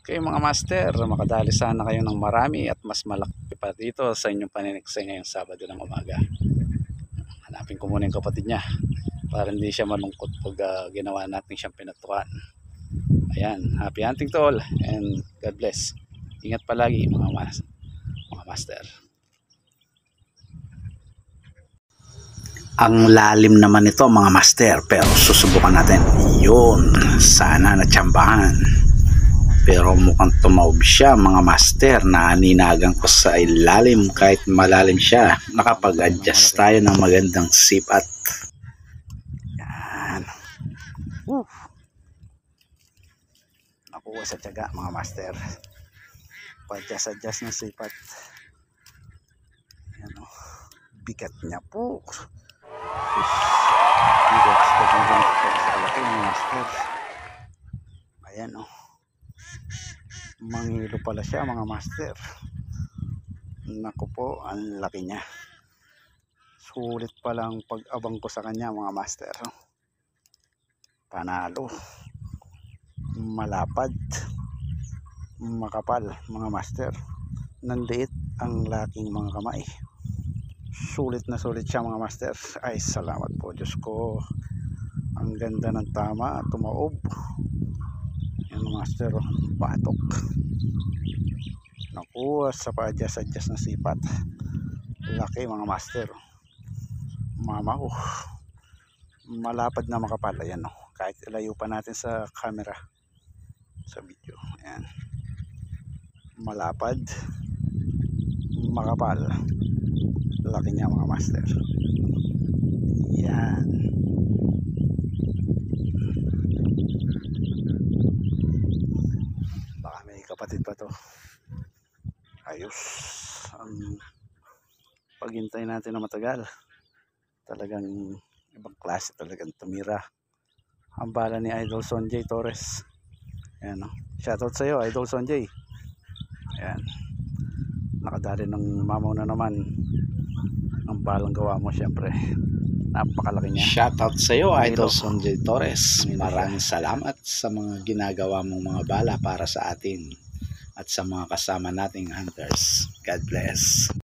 Okay mga master, makadali sana kayo ng marami at mas malaki pa dito sa inyong paniniksay ngayong Sabado ng umaga. Hanapin ko muna yung kapatid niya para hindi siya malungkot pag ginawa natin siyang pinatukan. Ayan, happy hunting to all and God bless. Ingat palagi mga master. Ang lalim naman ito mga master, pero susubukan natin. Yun, sana natsambahan. Pero mukhang tumaob siya mga master. Naninagan ko sa ilalim kahit malalim siya. Nakapag-adjust tayo ng magandang sipat. Yan. Nakuha sa tiyaga mga master. Pa-adjust ng sipat. Yan o. Bigat niya po. Hindi expect na ganito sa kalaki mga master. Ayan o. Mangilo pala siya mga master. Naku po, ang laki niya. Sulit pa lang pag-abang ko sa kanya mga master. Panalo. Malapad. Makapal mga master. Nandiit ang laking mga kamay. Sulit na sulit siya mga master. Ay salamat po Diyos ko. Ang ganda ng tama. Tumaob. Yan master, batok. Nakuha sa pa-adjust na sipat. Laki mga master. Mama ko. Malapad na makapal. Ayan o. Kahit ilayo pa natin sa camera. Sa video. Ayan. Malapad. Makapal. Laki niya mga master. Yan. Baka may kapatid pa to. Ayos. Paghintay natin na matagal. Talagang ibang klase talagang tumira. Ang bala ni Idol Sonjay Torres. Ayan o. Shoutout sa iyo Idol Sonjay. Ayan. Nakadali ng mamaw na naman. Ang balang gawa mo syempre. Napakalaki niya. Shoutout sa iyo Idol Sonjay Torres. Maraming salamat sa mga ginagawa mong mga bala para sa atin at sa mga kasama nating hunters. God bless.